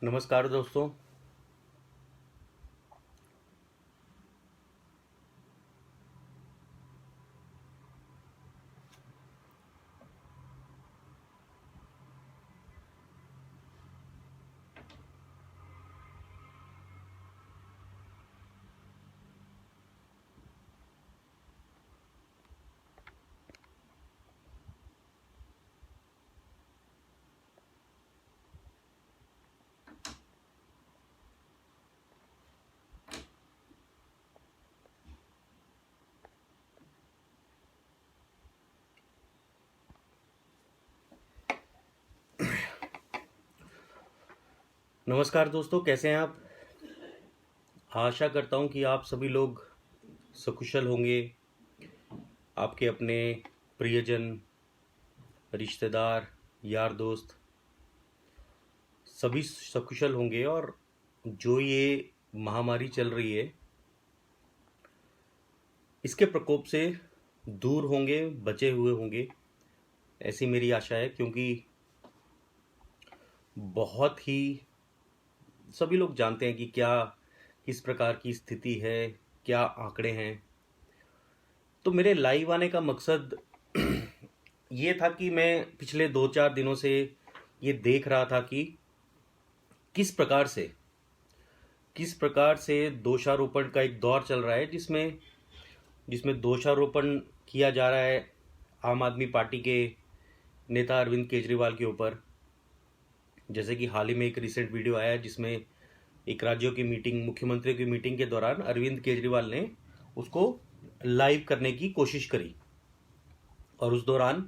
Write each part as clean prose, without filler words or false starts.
नमस्कार दोस्तों। नमस्कार दोस्तों, कैसे हैं आप? आशा करता हूं कि आप सभी लोग सकुशल होंगे। आपके अपने प्रियजन, रिश्तेदार, यार दोस्त सभी सकुशल होंगे और जो ये महामारी चल रही है इसके प्रकोप से दूर होंगे, बचे हुए होंगे, ऐसी मेरी आशा है। क्योंकि बहुत ही सभी लोग जानते हैं कि किस प्रकार की स्थिति है, क्या आंकड़े हैं। तो मेरे लाइव आने का मकसद ये था कि मैं पिछले 2-4 दिनों से ये देख रहा था कि किस प्रकार से दोषारोपण का एक दौर चल रहा है, जिसमें जिसमें दोषारोपण किया जा रहा है आम आदमी पार्टी के नेता अरविंद केजरीवाल के ऊपर। जैसे कि हाल ही में एक रिसेंट वीडियो आया है जिसमें एक राज्यों की मीटिंग, मुख्यमंत्रियों की मीटिंग के दौरान अरविंद केजरीवाल ने उसको लाइव करने की कोशिश करी और उस दौरान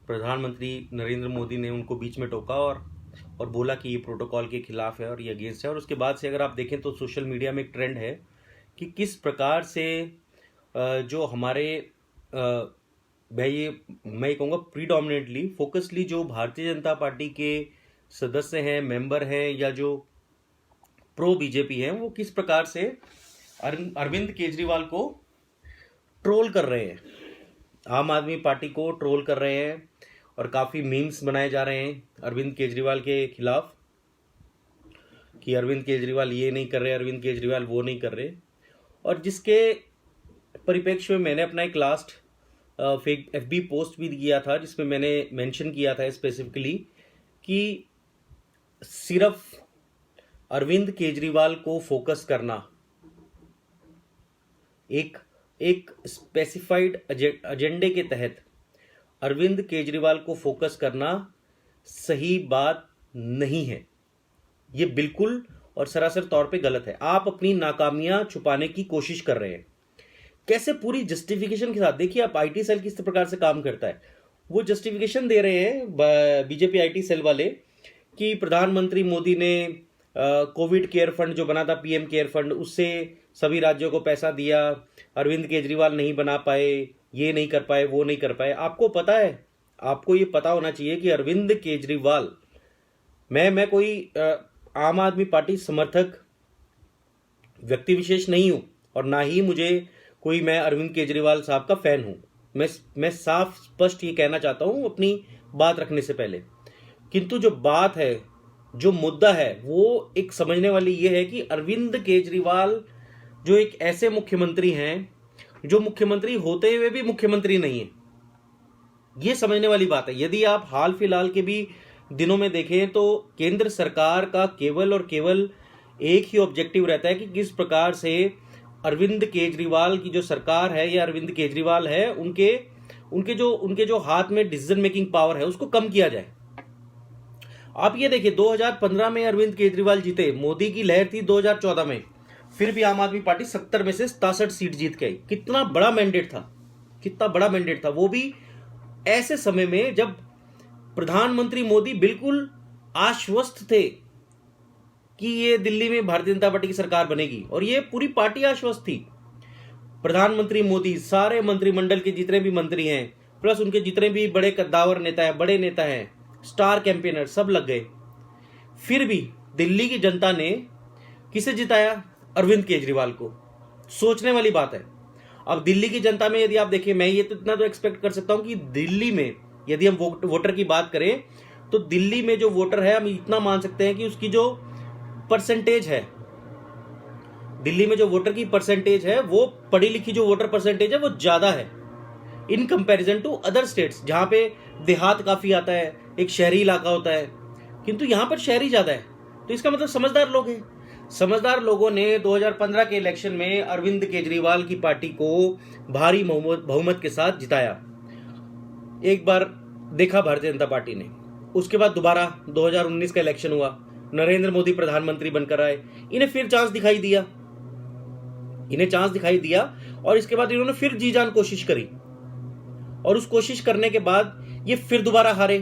प्रधानमंत्री नरेंद्र मोदी ने उनको बीच में टोका और बोला कि ये प्रोटोकॉल के खिलाफ है और ये अगेंस्ट है। और उसके बाद से अगर आप देखें तो सोशल मीडिया में एक ट्रेंड है कि किस प्रकार से जो हमारे मैं ये कहूँगा प्रीडोमिनेटली फोकसली जो भारतीय जनता पार्टी के सदस्य हैं, मेंबर हैं या जो प्रो बीजेपी हैं, वो किस प्रकार से अरविंद केजरीवाल को ट्रोल कर रहे हैं, आम आदमी पार्टी को ट्रोल कर रहे हैं और काफ़ी मीम्स बनाए जा रहे हैं अरविंद केजरीवाल के खिलाफ कि अरविंद केजरीवाल ये नहीं कर रहे, अरविंद केजरीवाल वो नहीं कर रहे। और जिसके परिप्रेक्ष्य में मैंने अपना एक लास्ट फेक एफबी पोस्ट भी किया था जिसमें मैंने मेंशन किया था स्पेसिफिकली कि सिर्फ अरविंद केजरीवाल को फोकस करना, एक स्पेसिफाइड एजेंडे के तहत अरविंद केजरीवाल को फोकस करना सही बात नहीं है। ये बिल्कुल और सरासर तौर पे गलत है। आप अपनी नाकामियां छुपाने की कोशिश कर रहे हैं, कैसे पूरी जस्टिफिकेशन के साथ। देखिए आप आईटी सेल किस प्रकार से काम करता है, वो जस्टिफिकेशन दे रहे हैं बीजेपी आईटी सेल वाले कि प्रधानमंत्री मोदी ने कोविड केयर फंड जो बना था, पीएम केयर फंड, उससे सभी राज्यों को पैसा दिया, अरविंद केजरीवाल नहीं बना पाए, ये नहीं कर पाए, वो नहीं कर पाए। आपको पता है, आपको ये पता होना चाहिए कि अरविंद केजरीवाल, मैं कोई आम आदमी पार्टी समर्थक व्यक्ति विशेष नहीं हूं और ना ही मैं अरविंद केजरीवाल साहब का फैन हूं। मैं साफ स्पष्ट ये कहना चाहता हूं अपनी बात रखने से पहले। किंतु जो बात है, जो मुद्दा है, वो एक समझने वाली ये है कि अरविंद केजरीवाल जो एक ऐसे मुख्यमंत्री हैं जो मुख्यमंत्री होते हुए भी मुख्यमंत्री नहीं है, ये समझने वाली बात है। यदि आप हाल फिलहाल के भी दिनों में देखें तो केंद्र सरकार का केवल और केवल एक ही ऑब्जेक्टिव रहता है कि किस प्रकार से अरविंद केजरीवाल की जो सरकार है या अरविंद केजरीवाल है, उनके जो हाथ में डिसीजन मेकिंग पावर है उसको कम किया जाए। आप ये देखिए 2015 में अरविंद केजरीवाल जीते, मोदी की लहर थी 2014 में, फिर भी आम आदमी पार्टी 70 में से 67 सीट जीत गई। कितना बड़ा मैंडेट था, वो भी ऐसे समय में जब प्रधानमंत्री मोदी बिल्कुल आश्वस्त थे कि ये दिल्ली में भारतीय जनता पार्टी की सरकार बनेगी और ये पूरी पार्टी आश्वस्त थी। प्रधानमंत्री मोदी, सारे मंत्रिमंडल के जितने भी मंत्री हैं, प्लस उनके जितने भी बड़े कद्दावर नेता हैं, बड़े नेता हैं, स्टार कैंपेनर, सब लग गए। फिर भी दिल्ली की जनता ने किसे जिताया? अरविंद केजरीवाल को। सोचने वाली बात है। अब दिल्ली की जनता में यदि आप देखें, मैं ये तो इतना तो एक्सपेक्ट कर सकता हूं कि दिल्ली में यदि हम वोटर की बात करें तो दिल्ली में जो वोटर है, हम इतना मान सकते हैं कि उसकी जो परसेंटेज है, दिल्ली में जो वोटर की परसेंटेज है, वो पढ़ी लिखी जो वोटर परसेंटेज है वो ज्यादा है in comparison to other states, जहां पे देहात काफी आता है, एक शहरी इलाका होता है, किंतु यहां पर शहरी ज्यादा है। तो इसका मतलब समझदार लोग हैं। समझदार लोगों ने 2015 के इलेक्शन में अरविंद केजरीवाल की पार्टी को भारी बहुमत के साथ जिताया। एक बार देखा भारतीय जनता पार्टी ने, उसके बाद दोबारा 2019 का इलेक्शन हुआ, नरेंद्र मोदी प्रधानमंत्री बनकर आए, इन्हें फिर चांस दिखाई दिया, और इसके बाद इन्होंने फिर जी जान कोशिश करी, और उस कोशिश करने के बाद ये फिर दोबारा हारे।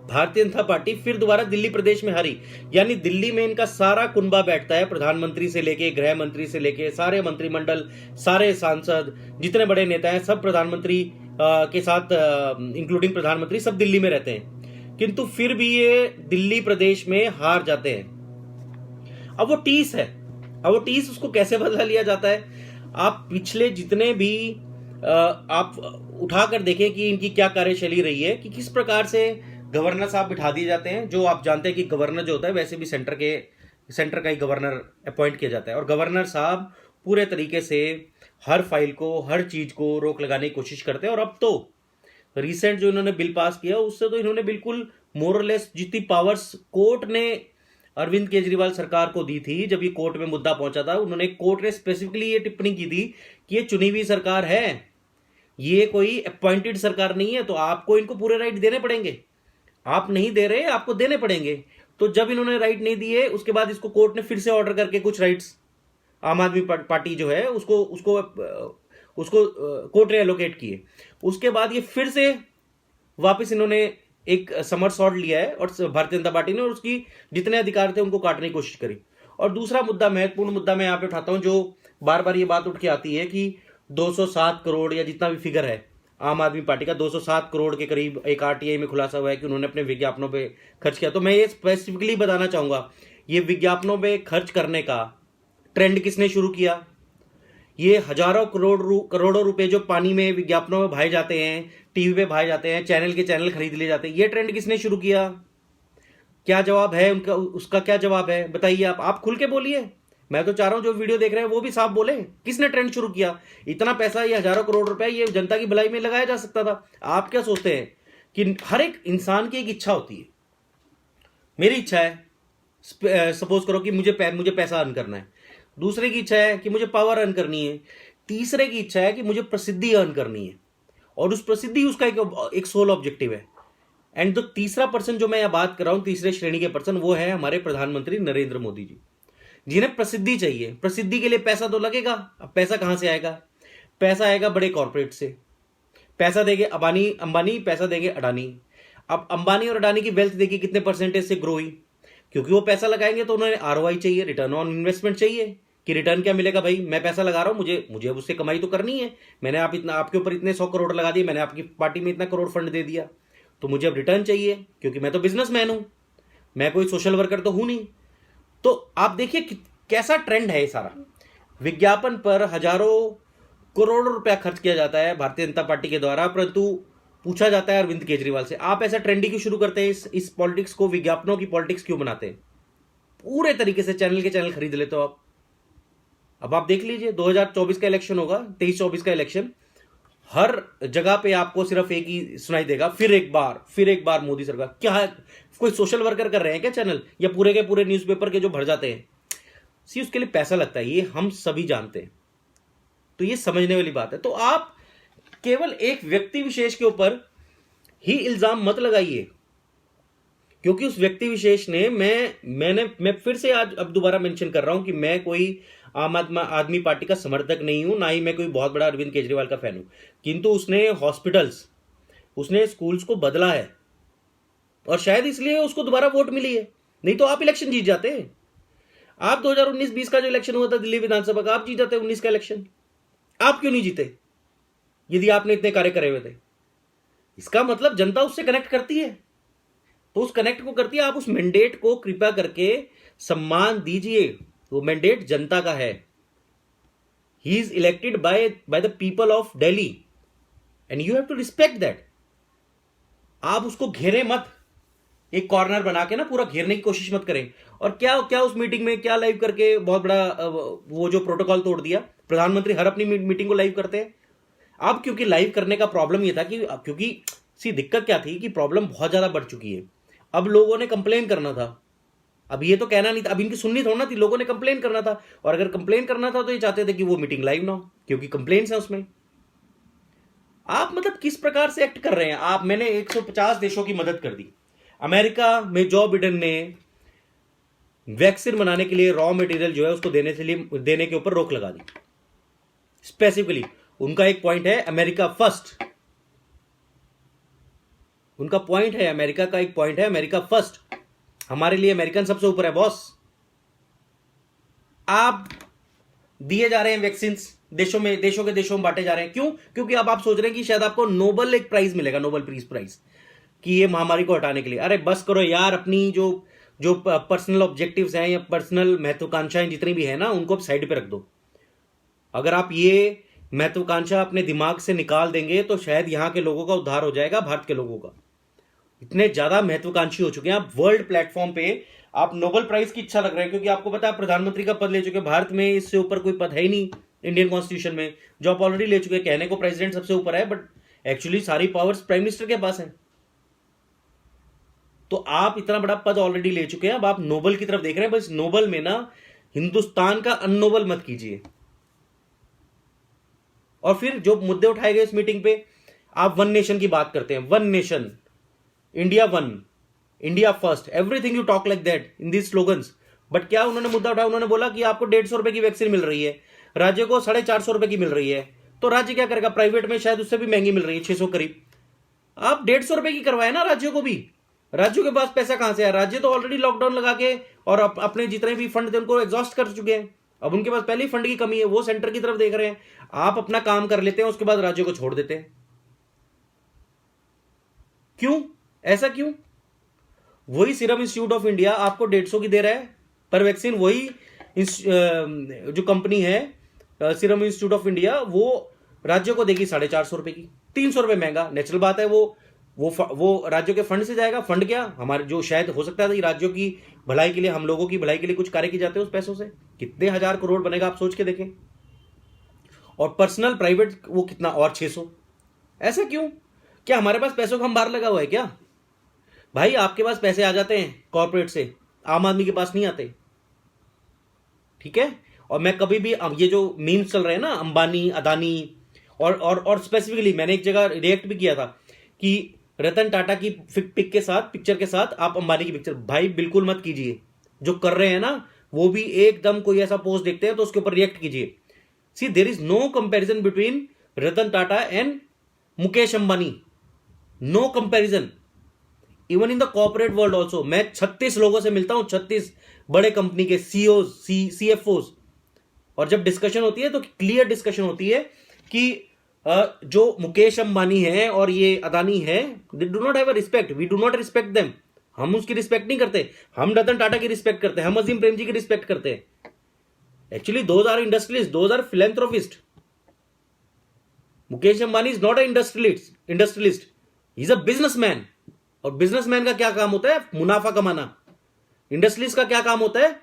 भारतीय जनता पार्टी फिर दोबारा दिल्ली प्रदेश में हारी, यानी दिल्ली में इनका सारा कुनबा बैठता है, प्रधानमंत्री से लेके, गृह मंत्री से लेके, सारे मंत्रिमंडल, सारे सांसद, जितने बड़े नेता हैं सब प्रधानमंत्री के साथ, इंक्लूडिंग प्रधानमंत्री, सब दिल्ली में रहते हैं, किंतु फिर भी ये दिल्ली प्रदेश में हार जाते हैं। अब वो टीस उसको कैसे बदला लिया जाता है? आप पिछले जितने भी आप उठाकर देखें कि इनकी क्या कार्यशैली रही है, कि किस प्रकार से गवर्नर साहब बिठा दिए जाते हैं। जो आप जानते हैं कि गवर्नर जो होता है, वैसे भी सेंटर का ही गवर्नर अपॉइंट किया जाता है, और गवर्नर साहब पूरे तरीके से हर फाइल को, हर चीज को रोक लगाने की कोशिश करते हैं। और अब तो रिसेंट जो इन्होंने बिल पास किया, उससे तो इन्होंने बिल्कुल मोरलेस जितनी पावर्स कोर्ट ने अरविंद केजरीवाल सरकार को दी थी, जब ये कोर्ट में मुद्दा पहुंचा था, कोर्ट ने स्पेसिफिकली ये टिप्पणी की थी कि ये चुनी हुई सरकार है, ये कोई अपॉइंटेड सरकार नहीं है, तो आपको इनको पूरे राइट देने पड़ेंगे। आप नहीं दे रहे, आपको देने पड़ेंगे। तो जब इन्होंने राइट नहीं दिए, उसके बाद इसको कोर्ट ने फिर से ऑर्डर करके कुछ राइट्स आम आदमी पार्टी जो है उसको कोर्ट ने एलोकेट किए। उसके बाद ये फिर से वापस इन्होंने एक समर सॉर्ट लिया है, और भारतीय जनता पार्टी ने, और उसकी जितने अधिकार थे उनको काटने की कोशिश करी। और दूसरा मुद्दा, महत्वपूर्ण मुद्दा मैं यहां पे उठाता हूं, जो बार बार ये बात उठ के आती है कि 207 करोड़ या जितना भी फिगर है आम आदमी पार्टी का, 207 करोड़ के करीब एक आरटीआई में खुलासा हुआ है कि उन्होंने अपने विज्ञापनों पे खर्च किया। तो मैं ये स्पेसिफिकली बताना चाहूंगा, ये विज्ञापनों पे खर्च करने का ट्रेंड किसने शुरू किया? ये हजारों करोड़ों रुपए जो पानी में विज्ञापनों में भाए जाते हैं, टीवी पे भाए जाते हैं, चैनल के चैनल खरीद लिए जाते हैं, ये ट्रेंड किसने शुरू किया? क्या जवाब है उनका? उसका क्या जवाब है बताइए। आप खुल के बोलिए। मैं तो चाह रहा हूं जो वीडियो देख रहे हैं वो भी साफ बोले, किसने ट्रेंड शुरू किया? इतना पैसा, ये हजारों करोड़ रुपए, ये जनता की भलाई में लगाया जा सकता था। आप क्या सोचते हैं कि हर एक इंसान की एक इच्छा होती है, मेरी इच्छा है, सपोज करो कि मुझे पैसा अर्न करना है, दूसरे की इच्छा है कि मुझे पावर अर्न करनी है, तीसरे की इच्छा है कि मुझे प्रसिद्धि अर्न करनी है, और उस प्रसिद्धि उसका एक सोल ऑब्जेक्टिव है। एंड जो तीसरा पर्सन जो मैं यहां बात कर रहा हूं, तीसरे श्रेणी के पर्सन, वो है हमारे प्रधानमंत्री नरेंद्र मोदी जी, जिन्हें प्रसिद्धि चाहिए। प्रसिद्धि के लिए पैसा तो लगेगा। अब पैसा कहां से आएगा? पैसा आएगा बड़े कॉर्पोरेट से, पैसा देंगे अंबानी, पैसा देंगे अडानी। अब अंबानी और अडानी की वेल्थ देखिए कितने परसेंटेज से ग्रो हुई, क्योंकि वो पैसा लगाएंगे तो उन्हें आरओआई चाहिए, रिटर्न ऑन इन्वेस्टमेंट चाहिए, कि रिटर्न क्या मिलेगा भाई, मैं पैसा लगा रहा हूं, मुझे उससे कमाई तो करनी है। मैंने आपके ऊपर इतने 100 करोड़ लगा दिए, मैंने आपकी पार्टी में इतना करोड़ फंड दे दिया, तो मुझे अब रिटर्न चाहिए, क्योंकि मैं तो बिजनेसमैन हूं, मैं कोई सोशल वर्कर तो हूं नहीं। तो आप देखिए कैसा ट्रेंड है ये सारा। विज्ञापन पर हजारों करोड़ों रुपया खर्च किया जाता है भारतीय जनता पार्टी के द्वारा, परंतु पूछा जाता है अरविंद केजरीवाल से, आप ऐसा ट्रेंडी क्यों शुरू करते हैं? इस पॉलिटिक्स को, विज्ञापनों की पॉलिटिक्स क्यों बनाते हैं? पूरे तरीके से चैनल के चैनल खरीद लेते हो आप। अब आप देख लीजिए, 2024 का इलेक्शन होगा, 23-24 का इलेक्शन, हर जगह पे आपको सिर्फ एक ही सुनाई देगा, फिर एक बार मोदी सरकार। क्या है, कोई सोशल वर्कर कर रहे हैं क्या चैनल, या पूरे के पूरे न्यूज़पेपर के जो भर जाते हैं? उसके लिए पैसा लगता है, ये हम सभी जानते हैं। तो ये समझने वाली बात है। तो आप केवल एक व्यक्ति विशेष के ऊपर ही इल्जाम मत लगाइए, क्योंकि उस व्यक्ति विशेष ने, मैं फिर से आज अब दोबारा मेंशन कर रहा हूं कि मैं कोई आम आदमी पार्टी का समर्थक नहीं हूं, ना ही मैं कोई बहुत बड़ा अरविंद केजरीवाल का फैन हूं, किंतु उसने हॉस्पिटल्स, उसने स्कूल्स को बदला है, और शायद इसलिए उसको दोबारा वोट मिली है, नहीं तो आप इलेक्शन जीत जाते। आप 2019-20 का जो इलेक्शन हुआ था दिल्ली विधानसभा का, आप जीत जाते। 19 का इलेक्शन आप क्यों नहीं जीते, यदि आपने इतने कार्य करे हुए थे? इसका मतलब जनता उससे कनेक्ट करती है, तो उस कनेक्ट को करती है। आप उस मैंडेट को कृपया करके सम्मान दीजिए, वो मैंडेट जनता का है। He is elected by the people of Delhi, and you have to respect that. आप उसको घेरे मत एक कॉर्नर बना के ना पूरा घेरने की कोशिश मत करें। और क्या क्या उस मीटिंग में क्या लाइव करके बहुत बड़ा वो जो प्रोटोकॉल तोड़ दिया। प्रधानमंत्री हर अपनी मीटिंग को लाइव करते हैं। अब क्योंकि लाइव करने का प्रॉब्लम ये था कि क्योंकि सी दिक्कत क्या थी कि प्रॉब्लम बहुत ज्यादा बढ़ चुकी है। अब लोगों ने कंप्लेन करना था। अब ये तो कहना नहीं था, अब इनकी सुननी थोड़ा ना थी, लोगों ने कंप्लेन करना था। और अगर कंप्लेन करना था तो ये चाहते थे कि वो मीटिंग लाइव ना हो, क्योंकि कंप्लेन्स है उसमें। आप मतलब किस प्रकार से एक्ट कर रहे हैं आप। मैंने 150 देशों की मदद कर दी। अमेरिका में जो बिडेन ने वैक्सीन बनाने के लिए रॉ मटेरियल जो है उसको देने के ऊपर रोक लगा दी। स्पेसिफिकली उनका एक पॉइंट है अमेरिका फर्स्ट। उनका पॉइंट है, अमेरिका का एक पॉइंट है अमेरिका फर्स्ट। हमारे लिए अमेरिकन सबसे ऊपर है बॉस। आप दिए जा रहे हैं वैक्सीन देशों के देशों में बांटे जा रहे हैं। क्यों? क्योंकि अब आप सोच रहे हैं कि शायद आपको नोबल एक प्राइज मिलेगा, नोबल पीस प्राइज, कि ये महामारी को हटाने के लिए। अरे बस करो यार, अपनी जो पर्सनल ऑब्जेक्टिव्स हैं या पर्सनल महत्वाकांक्षाएं जितनी भी है ना, उनको अब साइड पे रख दो। अगर आप ये महत्वाकांक्षा अपने दिमाग से निकाल देंगे तो शायद यहां के लोगों का उद्धार हो जाएगा, भारत के लोगों का। इतने ज्यादा महत्वाकांक्षी हो चुके हैं आप वर्ल्ड प्लेटफॉर्म पे। आप नोबेल प्राइज की इच्छा रख रहे हैं क्योंकि आपको पता है प्रधानमंत्री का पद ले चुके हैं। भारत में इससे ऊपर कोई पद है ही नहीं इंडियन कॉन्स्टिट्यूशन में, जो आप ऑलरेडी ले चुके हैं। कहने को प्रेसिडेंट सबसे ऊपर है, बट एक्चुअली सारी पावर्स प्राइम मिनिस्टर के पास है। तो आप इतना बड़ा पद ऑलरेडी ले चुके हैं, अब आप नोबल की तरफ देख रहे हैं। बस नोबल में ना हिंदुस्तान का अननोबल मत कीजिए। और फिर जो मुद्दे उठाए गए इस मीटिंग पे, आप वन नेशन की बात करते हैं। One nation, India one, India first, everything you talk like that in these slogans. But क्या उन्होंने मुद्दा उठाया? उन्होंने बोला कि आपको 150 रुपए की वैक्सीन मिल रही है, राज्य को 450 रुपए की मिल रही है। तो राज्य क्या करेगा? प्राइवेट में शायद उससे भी महंगी मिल रही है, 600 करीब। आप 150 रुपए की करवाए ना राज्यों को भी। राज्यों के पास पैसा कहां से है? राज्य तो ऑलरेडी लॉकडाउन लगा के और अपने जितने भी फंड थे उनको एग्जॉस्ट कर चुके हैं। अब उनके पास पहले ही फंड की कमी है, वो सेंटर की तरफ देख रहे हैं। आप अपना काम कर लेते हैं, उसके बाद राज्यों को छोड़ देते हैं। क्यों? ऐसा क्यों? वही सीरम इंस्टीट्यूट ऑफ इंडिया आपको 150 की दे रहा है पर वैक्सीन। वही जो कंपनी है सीरम इंस्टीट्यूट ऑफ इंडिया, वो राज्यों को देगी 450 रुपए की, 300 रुपए महंगा। नेचुरल बात है, वो राज्यों के फंड से जाएगा। फंड क्या, हमारे जो शायद हो सकता है राज्यों की भलाई के लिए, हम लोगों की भलाई के लिए कुछ कार्य किए जाते हैं उस पैसों से। कितने हजार करोड़ बनेगा आप सोच के देखें। और पर्सनल प्राइवेट वो कितना, और 600। ऐसा क्यों? क्या हमारे पास पैसों का अंबार लगा हुआ है क्या? भाई आपके पास पैसे आ जाते हैं कॉर्पोरेट से, आम आदमी के पास नहीं आते। ठीक है? और मैं कभी भी ये जो मीम्स चल रहे हैं ना, अंबानी, अदानी, और स्पेसिफिकली मैंने एक जगह रिएक्ट भी किया था कि रतन टाटा की पिक्चर के साथ आप अंबानी की पिक्चर, भाई बिल्कुल मत कीजिए। जो कर रहे हैं ना वो भी एकदम कोई ऐसा पोस्ट देखते हैं तो उसके ऊपर रिएक्ट कीजिए। See there is no comparison between Ratan Tata and Mukesh Ambani, no comparison. Even in the corporate world also मैं 36 लोगों से मिलता हूं, 36 बड़े कंपनी के सीईओज, सीएफओज। और जब डिस्कशन होती है तो क्लियर डिस्कशन होती है कि जो मुकेश अंबानी है और ये अदानी है, they do not have a respect, we do not respect them. हम उसकी रिस्पेक्ट नहीं करते, हम रतन टाटा की रिस्पेक्ट करते हैं, हम अजीम प्रेम जी की रिस्पेक्ट करते हैं। Actually those are industrialist, those are philanthropist. Mukesh Ambani is not a industrialist, he is a businessman. और बिजनेसमैन का क्या काम होता है? मुनाफा कमाना। इंडस्ट्रियलिस्ट का क्या काम होता है?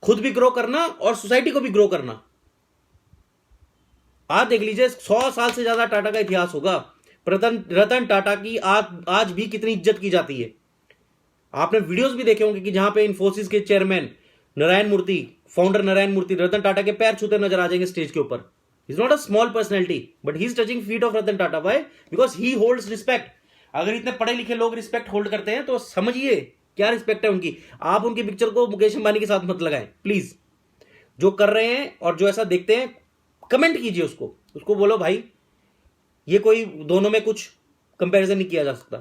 खुद भी ग्रो करना और सोसाइटी को भी ग्रो करना। आज देख लीजिए, 100 साल से ज्यादा टाटा का इतिहास होगा। रतन टाटा की आज भी कितनी इज्जत की जाती है। आपने वीडियोस भी देखे होंगे कि जहां पे इन्फोसिस के चेयरमैन नारायण मूर्ति, फाउंडर नारायण मूर्ति, रतन टाटा के पैर छूते नजर आ जाएंगे स्टेज के ऊपर। Is not a small personality but he is touching feet of Ratan Tata. Why? Because he holds respect. अगर इतने पढ़े लिखे लोग रिस्पेक्ट होल्ड करते हैं तो समझिए क्या रिस्पेक्ट है उनकी। आप उनकी पिक्चर को मुकेश अंबानी के साथ मत लगाएं प्लीज। जो कर रहे हैं और जो ऐसा देखते हैं, कमेंट कीजिए उसको बोलो भाई ये कोई दोनों में कुछ कंपैरिजन नहीं किया जा सकता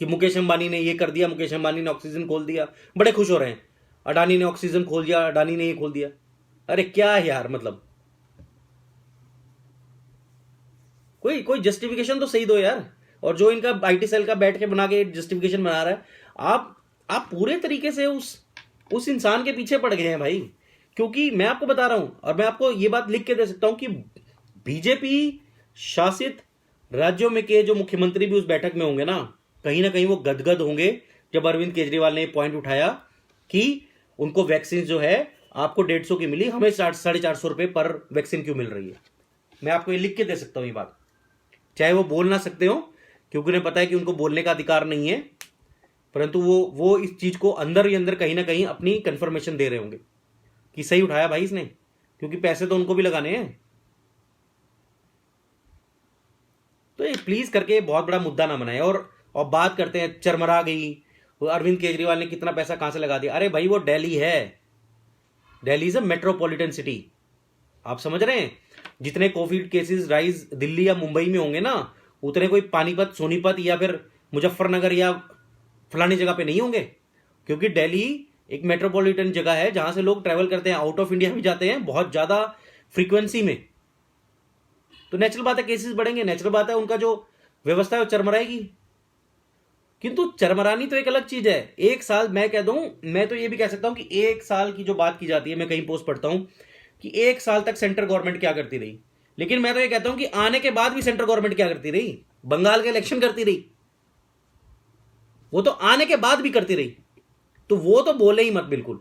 कि मुकेश अंबानी ने ये कर दिया, मुकेश अंबानी ने ऑक्सीजन खोल दिया, बड़े खुश हो रहे हैं। अडानी ने ऑक्सीजन खोल दिया, अडानी ने ये खोल दिया। अरे क्या है यार, मतलब कोई जस्टिफिकेशन तो सही दो यार। और जो इनका आईटी सेल का बैठ के बना के जस्टिफिकेशन बना रहा है, आप पूरे तरीके से उस इंसान के पीछे पड़ गए हैं भाई। क्योंकि मैं आपको बता रहा हूं और मैं आपको ये बात लिख के दे सकता हूं कि बीजेपी शासित राज्यों में के जो मुख्यमंत्री भी उस बैठक में होंगे ना, कहीं ना कहीं वो गदगद होंगे जब अरविंद केजरीवाल ने पॉइंट उठाया कि उनको वैक्सीन जो है आपको 150 की मिली, हमें 450 पर वैक्सीन क्यों मिल रही है। मैं आपको ये लिख के दे सकता हूं ये बात, चाहे वो बोल ना सकते हो क्योंकि उन्हें पता है कि उनको बोलने का अधिकार नहीं है, परंतु वो इस चीज को अंदर ही अंदर कहीं ना कहीं अपनी कंफर्मेशन दे रहे होंगे कि सही उठाया भाई इसने, क्योंकि पैसे तो उनको भी लगाने हैं। तो ये प्लीज करके बहुत बड़ा मुद्दा ना बनाए। और बात करते हैं चरमरा गई, वो अरविंद केजरीवाल ने कितना पैसा कहां से लगा दिया। अरे भाई वो दिल्ली है, Delhi is a metropolitan city, आप समझ रहे हैं। जितने कोविड केसेस राइज दिल्ली या मुंबई में होंगे ना, उतने कोई पानीपत, सोनीपत या फिर मुजफ्फरनगर या फलानी जगह पे नहीं होंगे, क्योंकि दिल्ली एक मेट्रोपॉलिटन जगह है जहां से लोग ट्रैवल करते हैं, आउट ऑफ इंडिया भी जाते हैं बहुत ज्यादा फ्रीक्वेंसी में। तो नेचुरल बात है केसेस बढ़ेंगे, नेचुरल बात है उनका जो व्यवस्था है वो चरमराएगी। किंतु चरमरानी तो एक अलग चीज है। एक साल, मैं कह दूं, मैं तो ये भी कह सकता हूं कि एक साल की जो बात की जाती है, मैं कहीं पोस्ट पढ़ता हूं कि एक साल तक सेंट्रल गवर्नमेंट क्या करती रही, लेकिन मैं तो ये कहता हूं कि आने के बाद भी सेंट्रल गवर्नमेंट क्या करती रही, बंगाल के इलेक्शन करती रही, वो तो आने के बाद भी करती रही, तो वो तो बोले ही मत बिल्कुल।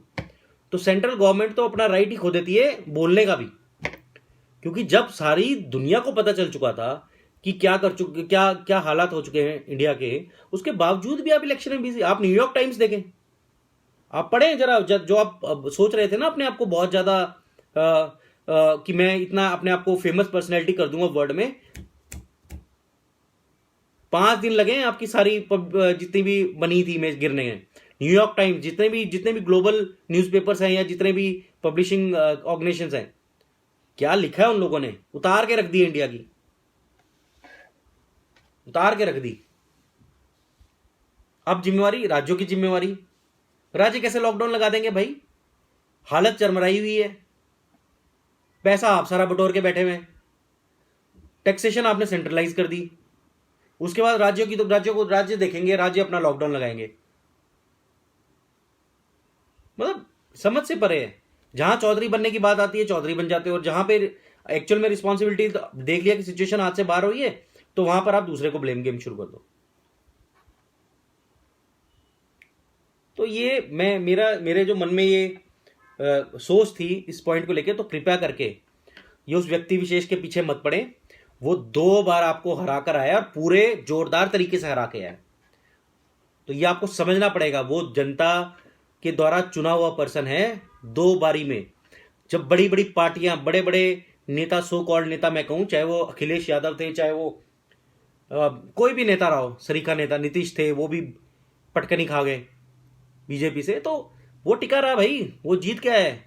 तो सेंट्रल गवर्नमेंट तो अपना राइट ही खो देती है बोलने का भी, क्योंकि जब सारी दुनिया को पता चल चुका था कि क्या कर चुके, क्या क्या हालात हो चुके हैं इंडिया के, उसके बावजूद भी आप इलेक्शन में बिजी। आप न्यूयॉर्क टाइम्स देखें, आप पढ़ें जरा, जो आप सोच रहे थे ना अपने आप को बहुत ज्यादा कि मैं इतना अपने आप को फेमस पर्सनैलिटी कर दूंगा वर्ल्ड में, 5 दिन लगे आपकी सारी जितनी भी बनी थी इमेज गिरने हैं। न्यूयॉर्क टाइम्स, जितने भी ग्लोबल न्यूज़पेपर्स हैं या जितने भी पब्लिशिंग ऑर्गेनाइजेशंस हैं, क्या लिखा है उन लोगों ने, उतार के रख दी इंडिया की, उतार के रख दी। अब जिम्मेवारी राज्यों की जिम्मेवारी, राज्य कैसे लॉकडाउन लगा देंगे भाई, हालत चरमराई हुई है, पैसा आप सारा बटोर के बैठे हुए, टैक्सेशन आपने सेंट्रलाइज कर दी, उसके बाद राज्यों की, तो राज्य देखेंगे, राज्य अपना लॉकडाउन लगाएंगे। मतलब समझ से परे है। जहां चौधरी बनने की बात आती है चौधरी बन जाते हो, और जहां पे एक्चुअल में रिस्पॉन्सिबिलिटी देख लिया कि सिचुएशन हाथ से बाहर हुई है, तो वहां पर आप दूसरे को ब्लेम गेम शुरू कर दो। तो ये मेरे जो मन में ये सोच थी इस पॉइंट को लेके, तो कृपया करके ये उस व्यक्ति विशेष के पीछे मत पड़े। वो 2 बार आपको हरा कर आया और पूरे जोरदार तरीके से हरा के आया, तो ये आपको समझना पड़ेगा। वो जनता के द्वारा चुना हुआ पर्सन है 2 बारी में। जब बड़ी बड़ी पार्टियां, बड़े बड़े नेता, सो कॉल्ड नेता मैं कहूं, चाहे वो अखिलेश यादव थे, चाहे वो कोई भी नेता रहा हो, सरीखा नेता नीतीश थे, वो भी पटकनी खा गए बीजेपी से, तो वो टिका रहा भाई, वो जीत के आया है,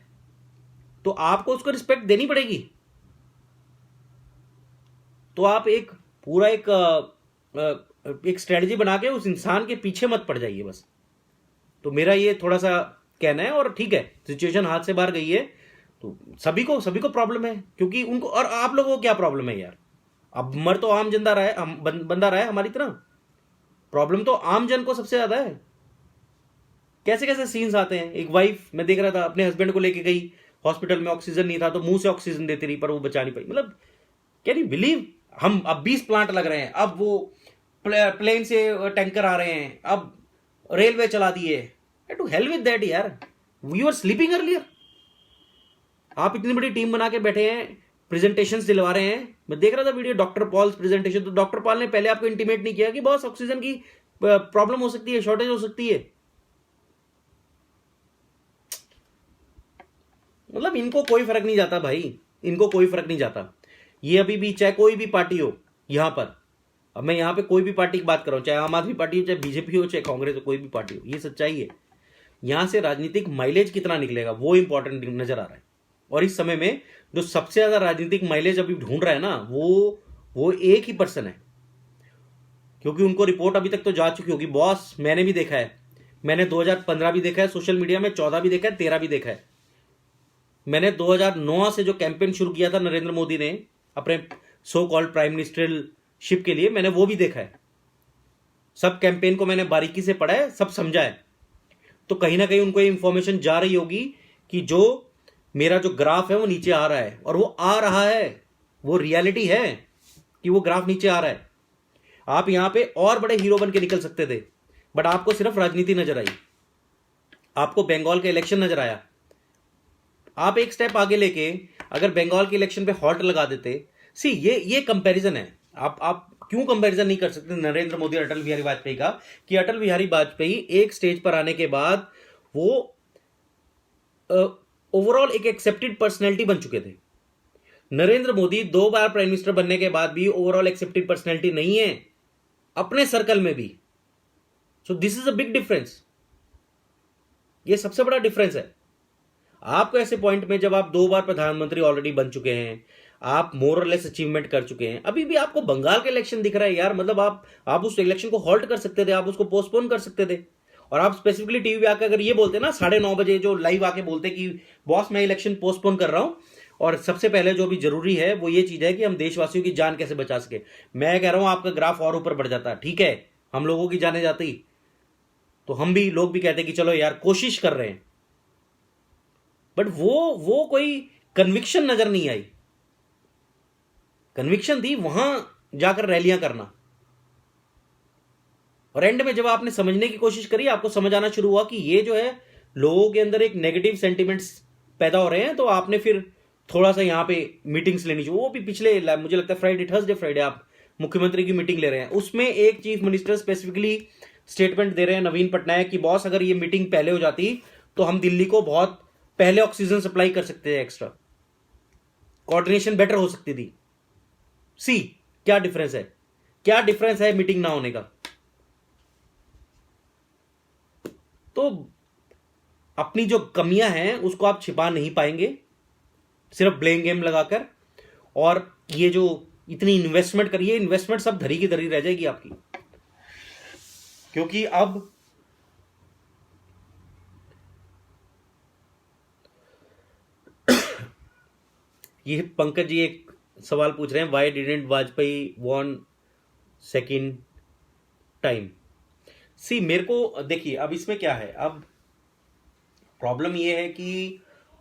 तो आपको उसको रिस्पेक्ट देनी पड़ेगी। तो आप एक पूरा एक स्ट्रेटजी बना के उस इंसान के पीछे मत पड़ जाइए बस। तो मेरा ये थोड़ा सा कहना है। और ठीक है, सिचुएशन हाथ से बाहर गई है, तो सभी को प्रॉब्लम है, क्योंकि उनको, और आप लोगों को क्या प्रॉब्लम है यार, अब मर तो आम जनता रहा है, बंदा रहा है हमारी तरह, प्रॉब्लम तो आम जन को सबसे ज्यादा है। कैसे कैसे सीन्स आते हैं। एक वाइफ, मैं देख रहा था, अपने हस्बैंड को लेके गई हॉस्पिटल में, ऑक्सीजन नहीं था तो मुंह से ऑक्सीजन देती रही, पर वो बचा नहीं पाई। मतलब कैन यू बिलीव, हम अब 20 प्लांट लग रहे हैं, अब वो प्लेन से टैंकर आ रहे हैं, अब रेलवे चला दिए, टू हेल विद दैट यार, वी आर स्लीपिंग अर्लियर। आप इतनी बड़ी टीम बना के बैठे हैं, प्रेजेंटेशंस दिलवा रहे हैं। मैं देख रहा था वीडियो, डॉक्टर पॉल्स प्रेजेंटेशन, तो डॉक्टर पॉल ने पहले आपको इंटीमेट नहीं किया कि बॉस ऑक्सीजन की प्रॉब्लम हो सकती है, शॉर्टेज हो सकती है। मतलब इनको कोई फर्क नहीं जाता भाई, इनको कोई फर्क नहीं जाता। ये अभी भी, चाहे कोई भी पार्टी हो यहां पर, अब मैं यहां पे कोई भी पार्टी की बात कर रहा हूं, चाहे आम आदमी पार्टी हो, चाहे बीजेपी हो, चाहे कांग्रेस हो, कोई भी पार्टी हो, ये सच्चाई है। यहां से राजनीतिक माइलेज कितना निकलेगा वो इंपॉर्टेंट नजर आ रहा है। और इस समय में जो सबसे ज्यादा राजनीतिक माइलेज अभी ढूंढ रहा है ना, वो एक ही पर्सन है, क्योंकि उनको रिपोर्ट अभी तक तो जा चुकी होगी। बॉस मैंने भी देखा है, मैंने 2015 भी देखा है सोशल मीडिया में, 14 भी देखा है, 13 भी देखा है। मैंने 2009 से जो कैंपेन शुरू किया था नरेंद्र मोदी ने अपने सो कॉल्ड प्राइम मिनिस्टरशिप के लिए, मैंने वो भी देखा है। सब कैंपेन को मैंने बारीकी से पढ़ा है, सब समझा है। तो कहीं ना कहीं उनको ये इंफॉर्मेशन जा रही होगी कि जो मेरा जो ग्राफ है वो नीचे आ रहा है, और वो आ रहा है, वो रियलिटी है कि वो ग्राफ नीचे आ रहा है। आप यहां पे और बड़े हीरो बन के निकल सकते थे, बट आपको सिर्फ राजनीति नजर आई, आपको बंगाल का इलेक्शन नजर आया। आप एक स्टेप आगे लेके अगर बंगाल के इलेक्शन पे हॉल्ट लगा देते, सी ये कंपैरिजन है। आप क्यों कंपैरिजन नहीं कर सकते नरेंद्र मोदी और अटल बिहारी वाजपेयी का, कि अटल बिहारी वाजपेयी एक स्टेज पर आने के बाद वो ओवरऑल एक एक्सेप्टेड पर्सनैलिटी बन चुके थे। नरेंद्र मोदी 2 बार प्राइम मिनिस्टर बनने के बाद भी ओवरऑल एक्सेप्टेड पर्सनैलिटी नहीं है अपने सर्कल में भी। So this is a big difference, ये सबसे बड़ा डिफरेंस है। आपको ऐसे पॉइंट में जब आप 2 बार प्रधानमंत्री ऑलरेडी बन चुके हैं, आप मोर और लेस अचीवमेंट कर चुके हैं, अभी भी आपको बंगाल का इलेक्शन दिख रहा है यार, मतलब आप उस इलेक्शन को हॉल्ट कर सकते थे, आप उसको पोस्टपोन कर सकते थे। और आप स्पेसिफिकली टीवी पे आकर अगर ये बोलते ना 9:30 बजे जो लाइव आके बोलते कि बॉस मैं इलेक्शन पोस्टपोन कर रहा हूं, और सबसे पहले जो भी जरूरी है वो ये चीज है कि हम देशवासियों की जान कैसे बचा सके, मैं कह रहा हूं आपका ग्राफ और ऊपर बढ़ जाता। ठीक है, हम लोगों की जाने जाती तो हम भी लोग भी कहते कि चलो यार कोशिश कर रहे हैं, बट वो कोई कन्विक्शन नजर नहीं आई। कन्विक्शन थी वहां जाकर रैलियां करना, और एंड में जब आपने समझने की कोशिश करी, आपको समझ आना शुरू हुआ कि ये जो है लोगों के अंदर एक नेगेटिव सेंटिमेंट्स पैदा हो रहे हैं, तो आपने फिर थोड़ा सा यहां पे मीटिंग्स लेनी चाहिए। वो भी पिछले मुझे लगता है थर्सडे आप मुख्यमंत्री की मीटिंग ले रहे हैं, उसमें एक चीफ मिनिस्टर स्पेसिफिकली स्टेटमेंट दे रहे हैं नवीन पटनायक की, बॉस अगर ये मीटिंग पहले हो जाती तो हम दिल्ली को बहुत पहले ऑक्सीजन सप्लाई कर सकते थे, एक्स्ट्रा कोऑर्डिनेशन बेटर हो सकती थी। सी क्या डिफरेंस है, क्या डिफरेंस है मीटिंग ना होने का। तो अपनी जो कमियां हैं उसको आप छिपा नहीं पाएंगे सिर्फ ब्लेम गेम लगाकर, और ये जो इतनी इन्वेस्टमेंट करिए, इन्वेस्टमेंट सब धरी की धरी रह जाएगी आपकी, क्योंकि अब ये पंकज जी एक सवाल पूछ रहे हैं, why didn't Vajpayee won second time. See मेरे को देखिए, अब इसमें क्या है, अब प्रॉब्लम ये है कि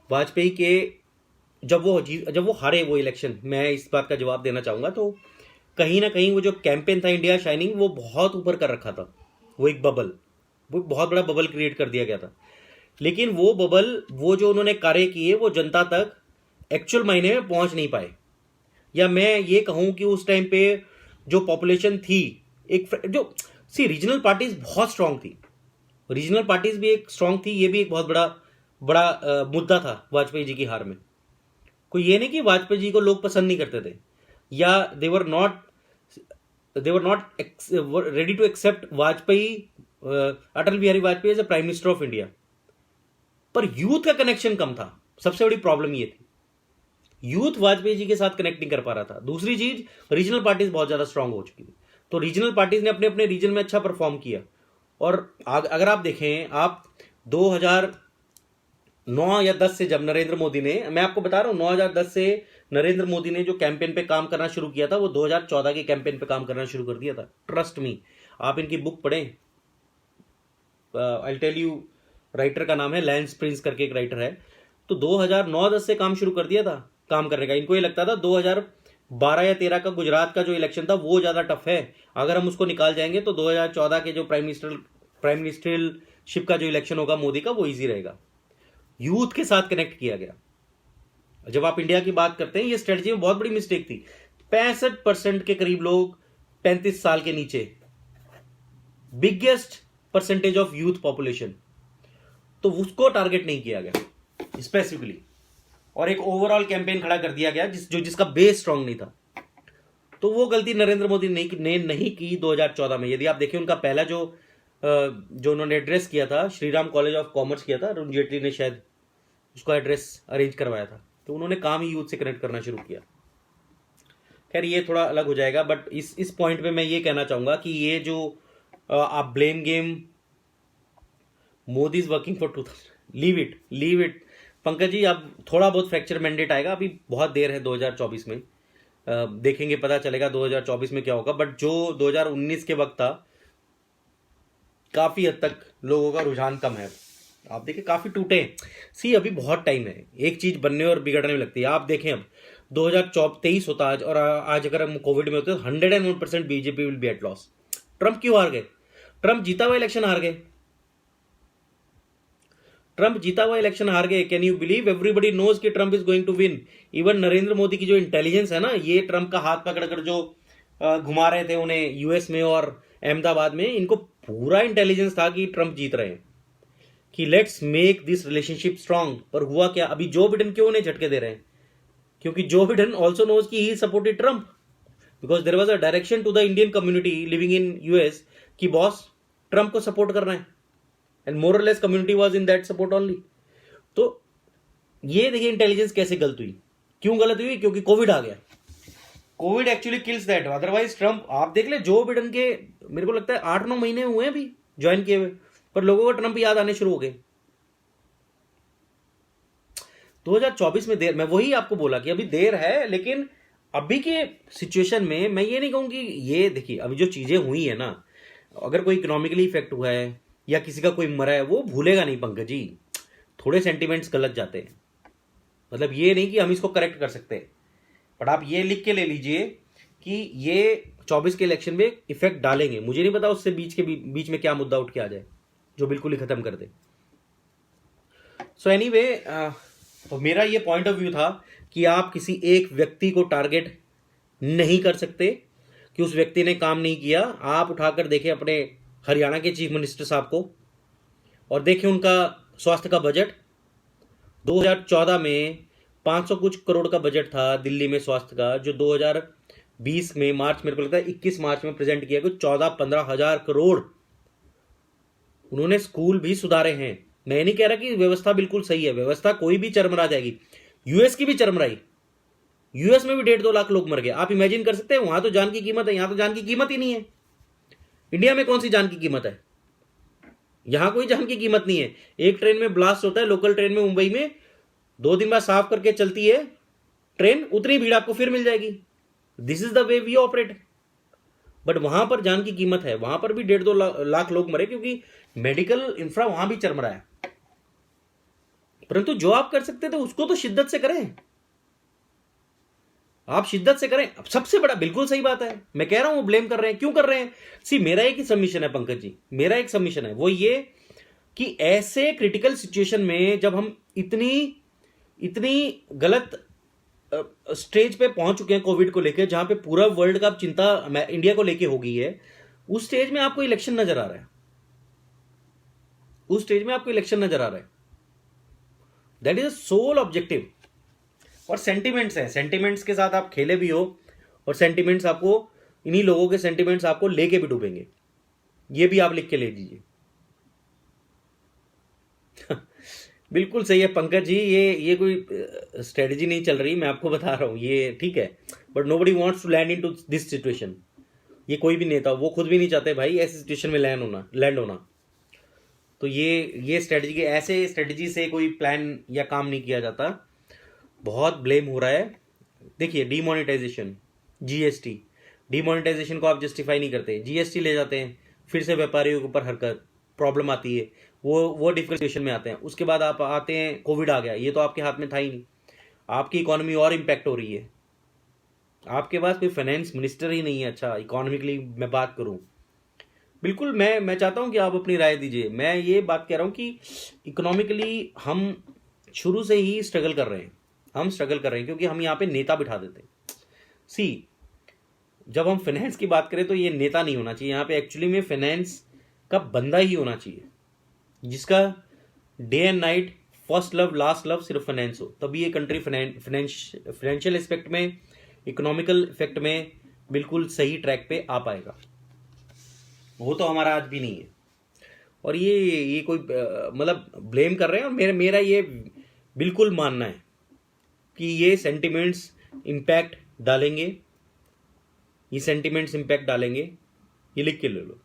वाजपेयी के जब वो हारे वो इलेक्शन, मैं इस बात का जवाब देना चाहूंगा, तो कहीं ना कहीं वो जो कैंपेन था इंडिया शाइनिंग, वो बहुत ऊपर कर रखा था, वो एक बबल, वो बहुत बड़ा बबल क्रिएट कर दिया गया था। लेकिन वो बबल, वो जो उन्होंने कार्य किए, वो जनता तक एक्चुअल मायने में पहुंच नहीं पाए। या मैं ये कहूं कि उस टाइम पे जो पॉपुलेशन थी, एक जो रीजनल पार्टीज बहुत स्ट्रांग थी, रीजनल पार्टीज भी एक स्ट्रांग थी, ये भी एक बहुत बड़ा मुद्दा था वाजपेयी जी की हार में। कोई ये नहीं कि वाजपेयी जी को लोग पसंद नहीं करते थे, या they were not ready to accept Vajpayee, Atal Bihari Vajpayee as a prime minister of India, पर यूथ का कनेक्शन कम था। सबसे बड़ी प्रॉब्लम ये थी, यूथ वाजपेयी जी के साथ कनेक्ट नहीं कर पा रहा था। दूसरी चीज, रीजनल पार्टीज बहुत ज्यादा स्ट्रांग हो चुकी थी, तो रीजनल पार्टीज ने अपने अपने रीजन में अच्छा परफॉर्म किया। और अगर आप देखें, आप 2009 या 10 से जब नरेंद्र मोदी ने, मैं आपको बता रहा हूं 9 या 10 से नरेंद्र मोदी ने जो कैंपेन पे काम करना शुरू किया था, वो 2014 के कैंपेन पे काम करना शुरू कर दिया था। ट्रस्ट मी, आप इनकी बुक पढ़ें, आई टेल यू, राइटर का नाम है लैंस प्रिंस करके एक राइटर है, तो 2009-10 से काम शुरू कर दिया था काम करने का। इनको ये लगता था 2012 या 13 का गुजरात का जो इलेक्शन था वो ज्यादा टफ है, अगर हम उसको निकाल जाएंगे तो 2014 के जो प्राइम मिनिस्टरशिप का जो इलेक्शन होगा मोदी का, वो इजी रहेगा। यूथ के साथ कनेक्ट किया गया। जब आप इंडिया की बात करते हैं, ये स्ट्रेटजी में बहुत बड़ी मिस्टेक थी। 65% के करीब लोग 35 साल के नीचे, biggest percentage of youth population, तो उसको टारगेट नहीं किया गया स्पेसिफिकली, और एक ओवरऑल कैंपेन खड़ा कर दिया गया जिसका बेस स्ट्रांग नहीं था। तो वो गलती नरेंद्र मोदी ने नहीं की 2014 में। यदि आप देखें, उनका पहला जो उन्होंने एड्रेस किया था, श्रीराम कॉलेज ऑफ कॉमर्स किया था, अरुण जेटली ने शायद उसको एड्रेस अरेंज करवाया था, तो उन्होंने काम ही यूथ से कनेक्ट करना शुरू किया। खैर ये थोड़ा अलग हो जाएगा, बट इस पॉइंट पे मैं ये कहना चाहूंगा कि ये जो आप blame game, Modi is working for 2000, leave it Pankaj ji. अब थोड़ा बहुत फ्रैक्चर मैंडेट आएगा, अभी बहुत देर है 2024 में, देखेंगे, पता चलेगा 2024 में क्या होगा। बट जो 2019 के वक्त था, काफी हद तक लोगों का रुझान कम है। आप देखिए काफी टूटे। सी अभी बहुत टाइम है, एक चीज बनने और बिगड़ने में लगती है। आप देखें, अब 2023 होता आज, और आज अगर हम कोविड में होते तो 101% BJP will be at loss. Trump क्यों हार गए? ट्रंप जीता हुआ इलेक्शन हार गए। ट्रंप जीता हुआ इलेक्शन हार गए। Can you believe? Everybody knows कि Trump is going to win. Even Narendra Modi की जो इंटेलिजेंस है ना, ये ट्रंप का हाथ पकड़कर जो घुमा रहे थे उन्हें यूएस में और अहमदाबाद में, इनको पूरा इंटेलिजेंस था कि ट्रंप जीत रहे हैं, कि let's make this relationship strong. पर हुआ क्या? अभी जो बिडेन क्यों उन्हें झटके दे रहे हैं? क्योंकि जो बिडेन ऑल्सो नोज कि he supported Trump, because there was a direction to the Indian community living in US कि बॉस ट्रंप को सपोर्ट करना है, एंड मोर और less community was in that support only. तो ये देखिए intelligence कैसे गलत हुई। क्यों गलत हुई? क्योंकि कोविड आ गया। Covid actually kills that. Otherwise Trump, आप देख ले जो बिडेन के मेरे को लगता है 8-9 महीने हुए हैं अभी ज्वाइन किए हुए, पर लोगों को ट्रंप याद आने शुरू हो गए। 2024 में देर, मैं वही आपको बोला कि अभी देर है, लेकिन अभी के सिचुएशन में मैं ये नहीं कहूंगी। ये देखिए अभी जो चीजें हुई है ना, अगर कोई इकोनॉमिकली इफेक्ट हुआ है या किसी का कोई मरा है, वो भूलेगा नहीं पंकज जी। थोड़े सेंटिमेंट्स गलत जाते हैं, मतलब ये नहीं कि हम इसको करेक्ट कर सकते, बट आप ये लिख के ले लीजिए कि ये 24 के इलेक्शन में इफेक्ट डालेंगे। मुझे नहीं पता उससे बीच में क्या मुद्दा उठ के आ जाए जो बिल्कुल ही खत्म कर दे। सो एनीवे, तो मेरा ये पॉइंट ऑफ व्यू था कि आप किसी एक व्यक्ति को टारगेट नहीं कर सकते कि उस व्यक्ति ने काम नहीं किया। आप उठाकर देखें अपने हरियाणा के चीफ मिनिस्टर साहब को, और देखें उनका स्वास्थ्य का बजट। 2014 में 500 कुछ करोड़ का बजट था दिल्ली में स्वास्थ्य का, जो 2020 में मार्च, मेरे को लगता है 21 मार्च में प्रेजेंट किया गया 14-15 हजार करोड़। उन्होंने स्कूल भी सुधारे हैं। मैं नहीं कह रहा कि व्यवस्था बिल्कुल सही है, व्यवस्था कोई भी चरमरा जाएगी। यूएस की भी चरमराई, यूएस में भी 1.5-2 लाख लोग मर गए। आप इमेजिन कर सकते हैं? वहां तो जान की कीमत है, यहां तो जान की कीमत ही नहीं है। इंडिया में कौन सी जान की कीमत है? यहां कोई जान की कीमत नहीं है। एक ट्रेन में ब्लास्ट होता है, लोकल ट्रेन में मुंबई में, 2 दिन बाद साफ करके चलती है ट्रेन, उतनी भीड़ आपको फिर मिल जाएगी। This is the way we operate. But वहां पर जान की कीमत है, वहां पर भी 1.5-2 लाख लोग मरे, क्योंकि मेडिकल इंफ्रा वहां भी चरमरा है। परंतु जो आप कर सकते थे उसको तो शिद्दत से करें, आप शिद्दत से करें। सबसे बड़ा, बिल्कुल सही बात है, मैं कह रहा हूं ब्लेम कर रहे हैं, क्यों कर रहे हैं? सी, मेरा एक ही सबमिशन है पंकज जी, मेरा एक सबमिशन है, वो ये कि ऐसे क्रिटिकल सिचुएशन में जब हम इतनी गलत स्टेज पे पहुंच चुके हैं कोविड को लेकर, जहां पे पूरा वर्ल्ड का चिंता इंडिया को लेके हो गई है, उस स्टेज में आपको इलेक्शन नजर आ रहा है, उस स्टेज में आपको इलेक्शन नजर आ रहा है। That is a sole objective. और सेंटिमेंट्स हैं, सेंटिमेंट्स के साथ आप खेले भी हो, और सेंटिमेंट्स आपको, इन्हीं लोगों के सेंटिमेंट्स आपको लेके भी डूबेंगे। ये भी आप लिख के ले दीजिए। बिल्कुल सही है पंकज जी, ये कोई स्ट्रेटजी नहीं चल रही, मैं आपको बता रहा हूं, ये ठीक है, but nobody wants to land into this situation. ये कोई भी नेता, वो खुद भी नहीं चाहते भाई ऐसी सिचुएशन में लैंड होना। तो ये स्ट्रेटजी के, ऐसे स्ट्रेटजी से कोई प्लान या काम नहीं किया जाता। बहुत ब्लेम हो रहा है। देखिए डीमोनेटाइजेशन, जीएसटी, डीमोनेटाइजेशन को आप जस्टिफाई नहीं करते, जीएसटी ले जाते हैं, फिर से व्यापारियों के ऊपर हरकत, प्रॉब्लम आती है, वो डिफिकल्ट सिचुएशन में आते हैं। उसके बाद आप आते हैं, कोविड आ गया, ये तो आपके हाथ में था ही नहीं, आपकी इकोनॉमी और इम्पैक्ट हो रही है। आपके पास कोई फाइनेंस मिनिस्टर ही नहीं है। अच्छा, इकोनॉमिकली मैं बात करूं, बिल्कुल मैं चाहता हूं कि आप अपनी राय दीजिए। मैं ये बात कह रहा हूं कि इकोनॉमिकली हम शुरू से ही स्ट्रगल कर रहे हैं, हम स्ट्रगल कर रहे हैं क्योंकि हम यहाँ पे नेता बिठा देते हैं। सी, जब हम फाइनेंस की बात करें तो ये नेता नहीं होना चाहिए यहाँ पे, एक्चुअली में फाइनेंस का बंदा ही होना चाहिए, जिसका day and night first love last love सिर्फ फाइनेंस हो, तभी ये कंट्री फाइनेंशियल एस्पेक्ट में, इकोनॉमिकल इफेक्ट में बिल्कुल सही ट्रैक पे आ पाएगा। वो तो हमारा आज भी नहीं है। और ये कोई मतलब ब्लेम कर रहे हैं, और मेरा ये बिल्कुल मानना है कि ये सेंटिमेंट्स इम्पैक्ट डालेंगे, ये सेंटिमेंट्स इम्पैक्ट डालेंगे, ये लिख के ले लो।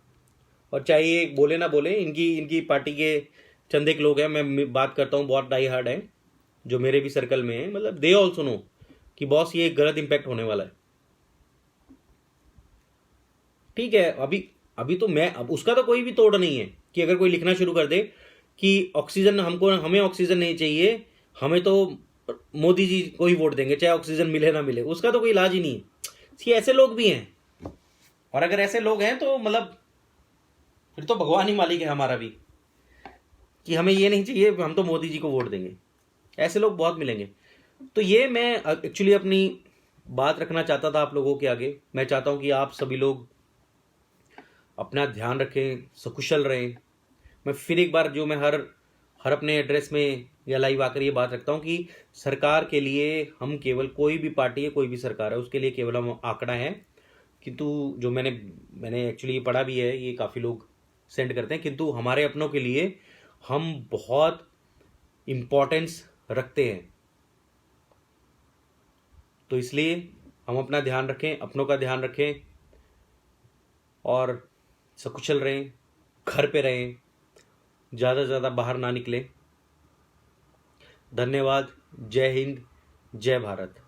और चाहे ये बोले ना बोले, इनकी पार्टी के चंद एक लोग हैं, मैं बात करता हूँ, बहुत डाई हार्ड है, जो मेरे भी सर्कल में है, मतलब दे ऑल्सो नो कि बॉस ये गलत इम्पैक्ट होने वाला है। ठीक है, अभी तो अब उसका तो कोई भी तोड़ नहीं है कि अगर कोई लिखना शुरू कर दे कि ऑक्सीजन, हमें ऑक्सीजन नहीं चाहिए, हमें तो मोदी जी को ही वोट देंगे, चाहे ऑक्सीजन मिले ना मिले, उसका तो कोई इलाज ही नहीं है। ये ऐसे लोग भी हैं, और अगर ऐसे लोग हैं तो मतलब फिर तो भगवान ही मालिक है हमारा भी, कि हमें ये नहीं चाहिए हम तो मोदी जी को वोट देंगे। ऐसे लोग बहुत मिलेंगे। तो ये मैं एक्चुअली अपनी बात रखना चाहता था आप लोगों के आगे। मैं चाहता हूं कि आप सभी लोग अपना ध्यान रखें, सकुशल रहें। मैं फिर एक बार जो मैं हर हर अपने एड्रेस में या लाइव आकर ये बात रखता हूँ कि सरकार के लिए हम केवल, कोई भी पार्टी है, कोई भी सरकार है, उसके लिए केवल हम आंकड़ा है। किंतु जो मैंने मैंने एक्चुअली पढ़ा भी है, ये काफ़ी लोग सेंड करते हैं, किंतु हमारे अपनों के लिए हम बहुत इम्पोर्टेंस रखते हैं। तो इसलिए हम अपना ध्यान रखें, अपनों का ध्यान रखें, और सकुशल रहें, घर पे रहें, ज़्यादा से ज़्यादा बाहर ना निकलें। धन्यवाद। जय हिंद, जय भारत।